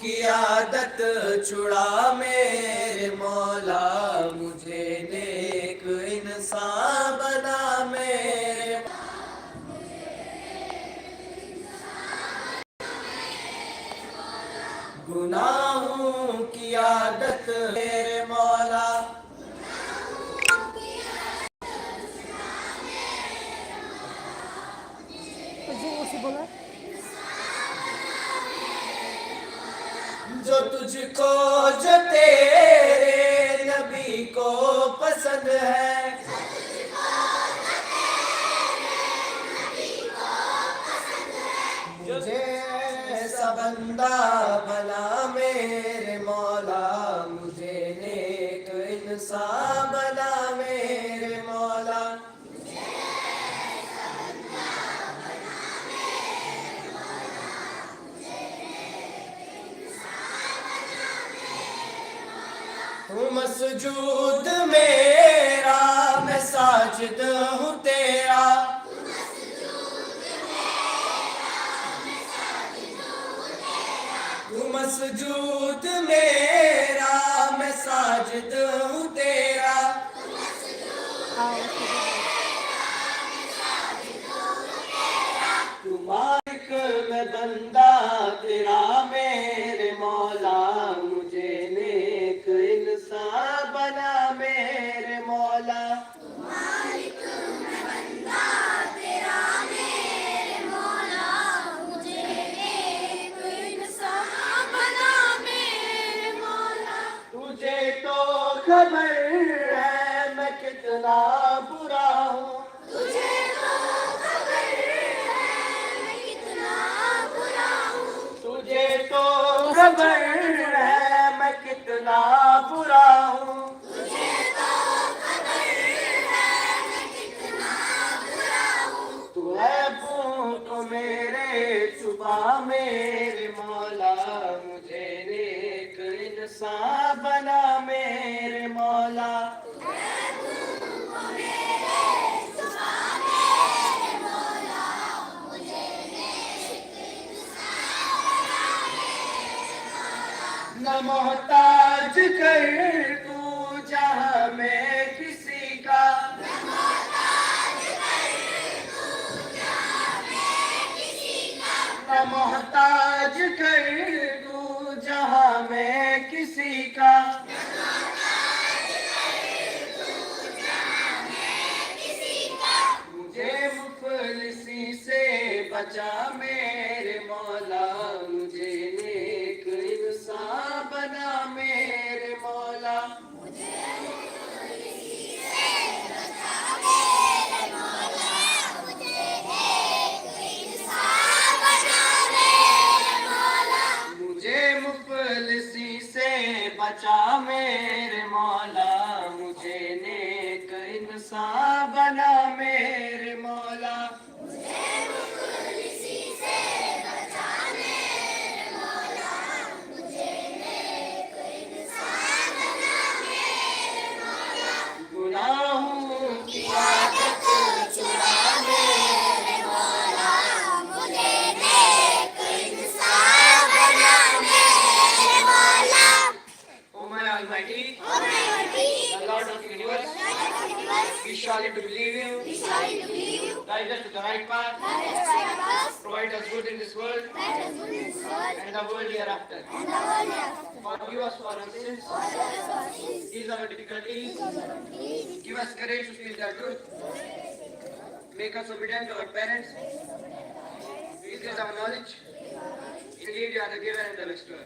की आदत छुड़ा मेरे मौला, मुझे नेक इंसान बना मेरे। गुनाहों की आदत मेरे मौला, जोर से बोला। जो तुझको जो तेरे नबी को पसंद है, मुझे ऐसा बंदा बना मेरे मौला, मुझे नेक इंसान बना मेरे मौला। तू मसजूद मेरा, मैं साजिद हूँ तेरा। तू मसजूद मेरा, मैं साजिद हूँ तेरा। तू मालिक मैं बंदा तेरा मेरे मौला, मुझे नेक इंसान बना मेरे मौला। तुझे तो खबर है मैं कितना बुरा हूँ, तुझे तो खबर है मैं कितना बुरा हूँ। तू है भूख मेरे छुपा मेरे मौला, मुझे नेक इंसान बना मेरे मौला। न मोहताज कर तू जहाँ मैं किसी का, न मोहताज कर तू जहाँ मैं किसी का। मुझे मुफलिसी से बचा मेरे मौला, मुझे नेक इंसान बना मेरे मौला। मुझे मुफलिसी से बचा मेरे मौला, मुझे नेक इंसान बना मेरे मौला। गुनाहों की आदत छुड़ा मेरे मौला, O my Almighty, the Lord of the universe, we surely to believe you, guide us to the right path, provide us good in this world, and the world hereafter. Forgive us for our sins, ease our difficulties, give us courage to speak the truth, make us obedient to our parents, increase our knowledge. Indeed, you are the giver and the bestower.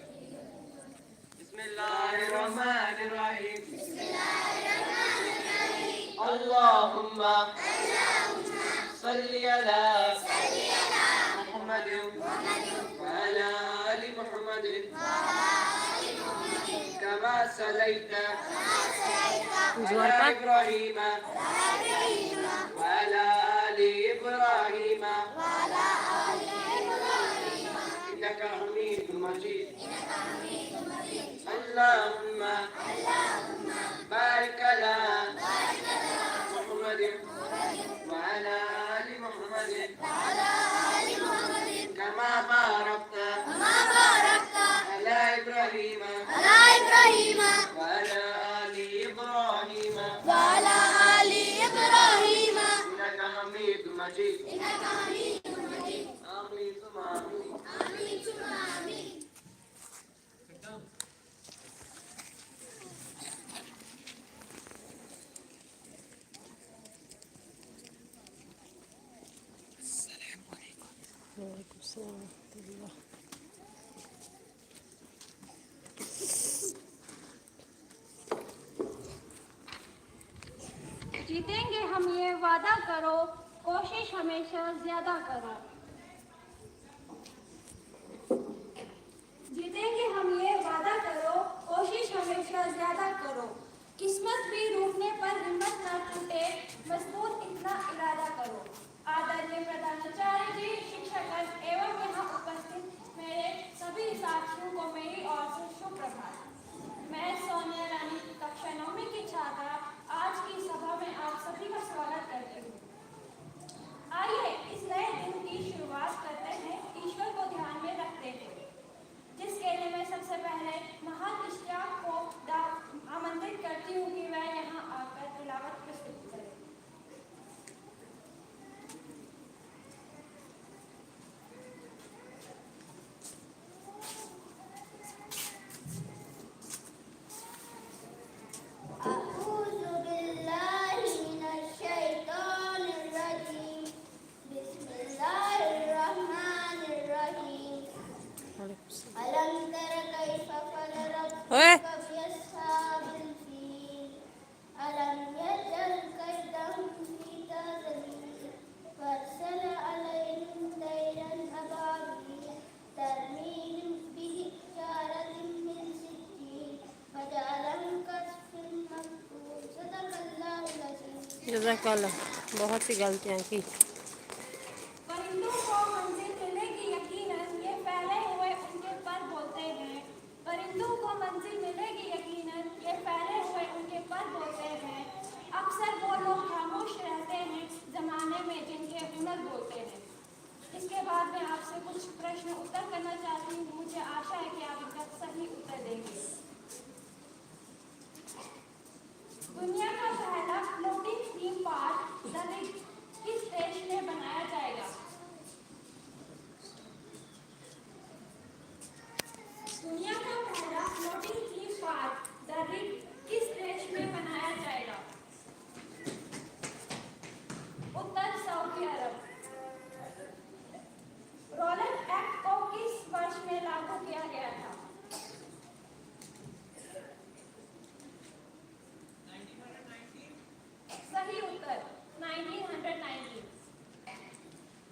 Bismillahirrahmanirrahim. Allahumma salli ala Muhammadin wa ala ali Muhammadin kama sallaita ala Ibrahim wa ala ali Ibrahim innaka Hamidum Majid. Allahumma barik ala Muhammadin wa ala ali Muhammadin kama barakta ala जीतेंगे हम ये वादा करो, कोशिश हमेशा ज्यादा करो। जीतेंगे हम ये वादा करो, कोशिश हमेशा ज्यादा करो। किस्मत भी रूठने पर हिम्मत न टूटे, मजबूत इतना इरादा करो। आदरणीय प्रधानाचार्य जी, शिक्षक एवं यहाँ उपस्थित मेरे सभी साथियों को मेरी ओर से शुभ प्रभात। मैं सोनिया रानी, कक्षा 9वीं की छात्रा, आज की सभा में आप सभी का स्वागत करती हूँ। आइए इस नए दिन की शुरुआत करते हैं ईश्वर को ध्यान में रखते हुए, जिसके लिए मैं सबसे पहले महान इश्तियाक को आमंत्रित करती हूँ कि वह यहाँ आकर तिलावत प्रस्तुत करें। जज़ाकल्लाह, बहुत सी गलतियाँ की। परिंदों को मंजिल मिलेगी यकीनन, ये फैले हुए उनके पर बोलते हैं। परिंदों को मंजिल मिलेगी यकीनन, ये फैले हुए उनके पर बोलते हैं। अक्सर वो लोग खामोश रहते हैं जमाने में जिनके हुनर बोलते हैं। इसके बाद मैं आपसे कुछ प्रश्न उत्तर करना चाहती हूँ। मुझे आशा है कि आप इनका सही उत्तर देंगे। दुनिया का पहला floating theme park the rig किस देश में बनाया जाएगा? दुनिया का पहला floating theme park the rig किस देश में बनाया जाएगा? उत्तर सऊदी अरब। रोलेट एक्ट को किस वर्ष में लागू किया गया था? सही उत्तर 1919।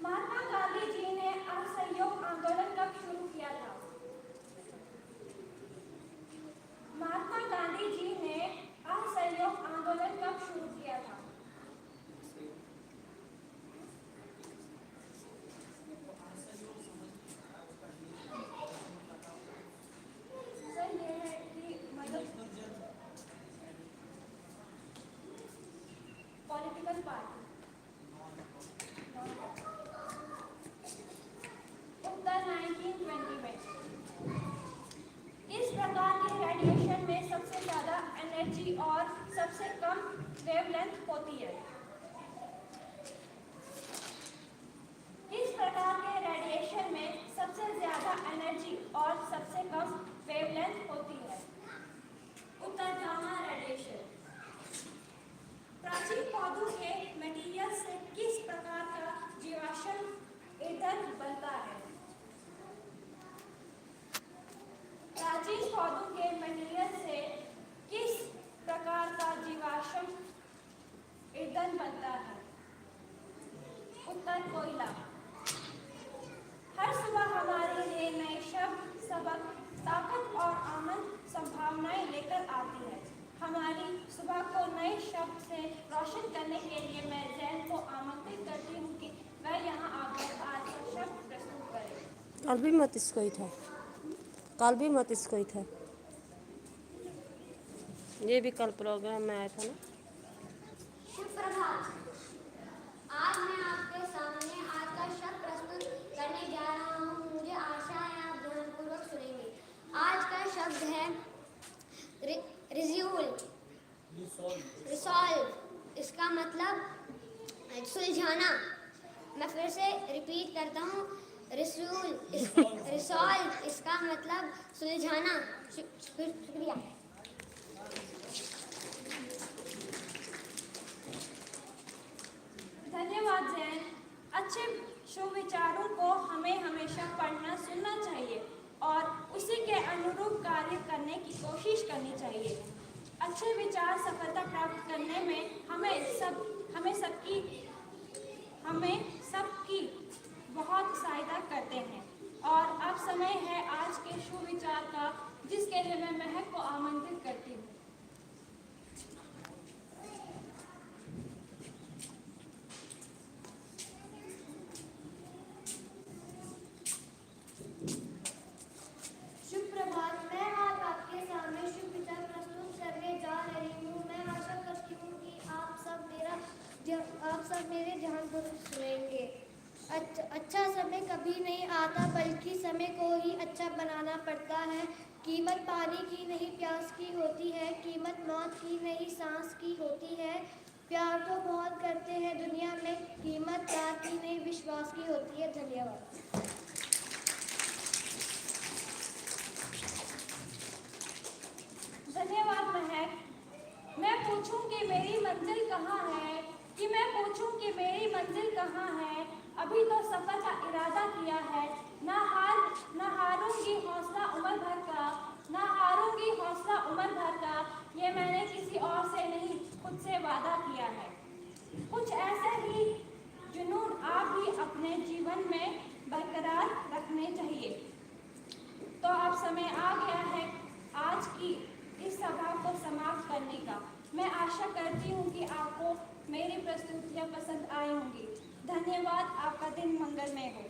महात्मा गांधी जी ने असहयोग आंदोलन कब शुरू किया था? महात्मा गांधी जी ने असहयोग आंदोलन कब शुरू किया था? सर ये है कि मतलब पॉलिटिकल पार्टी। उत्तर 1920 में। इस प्रकार के रेडिएशन में सबसे ज्यादा एनर्जी और सबसे कम वेवलेंथ होती है। इस प्रकार के रेडिएशन में सबसे ज्यादा एनर्जी और सबसे कम वेवलेंथ होती है। उत्तर गामा रेडिएशन। प्राचीन पौधों के मटेरियल से किस प्रकार का जीवाश्म ईंधन बनता है? प्राचीन पौधों के मटेरियल से किस प्रकार का जीवाश्म ईंधन बनता है? उत्तर कोयला। हर सुबह हमारे लिए नए शब्द, सबक, ताकत और आनंद संभावनाएं लेकर आती है। हमारी सुबह को नए शब्द से रोशन करने के लिए मैं जैन को आमंत्रित करती हूँ कि वह यहाँ आकर आज का शब्द प्रस्तुत करें। कल भी मत इसको ही था, कल भी मत इसको ही था, ये भी कल प्रोग्राम में आया था ना। शुभ प्रभात। आज मैं आपके सामने आज का शब्द प्रस्तुत करने जा रहा हूँ। मुझे आशा है आप ध्यानपूर्वक सुनेंगे। आज का शब्द है रिसॉल्व। इसका मतलब सुलझाना। मैं फिर से रिपीट करता हूँ, रिसॉल्व इसका मतलब सुलझाना। शुक्रिया। धन्यवाद जैन। अच्छे सुविचारों को हमें हमेशा पढ़ना सुनना चाहिए और उसी के अनुरूप कार्य करने की कोशिश करनी चाहिए। अच्छे विचार सफलता प्राप्त करने में हमें सबकी बहुत सहायता करते हैं। और अब समय है आज के शुभ विचार का, जिसके लिए मैं महक को आमंत्रित करती हूँ। शुभ प्रभात। मैं आज आपके सामने शुभ विचार प्रस्तुत करने जा रही हूँ। मैं आशा करती हूँ कि आप सब मेरे ध्यानपूर्वक सुनेंगे। अच्छा समय कभी नहीं आता, बल्कि समय को ही अच्छा बनाना पड़ता है। कीमत पानी की नहीं प्यास की होती है, कीमत मौत की नहीं सांस की होती है। प्यार तो बहुत करते हैं दुनिया में, कीमत प्यार की नहीं विश्वास की होती है। धन्यवाद। धन्यवाद महक। मैं पूछूं कि मेरी मंजिल कहाँ है, अभी तो सफर का इरादा किया है। ना हारूंगी हौसला उम्र भर का, ये मैंने किसी और से नहीं खुद से वादा किया है। कुछ ऐसे ही जुनून आप भी अपने जीवन में बरकरार रखने चाहिए। तो अब समय आ गया है आज की इस सभा को समाप्त करने का। मैं आशा करती हूँ कि आपको मेरी प्रस्तुतियाँ पसंद आई होंगी। धन्यवाद। आपका दिन मंगलमय हो।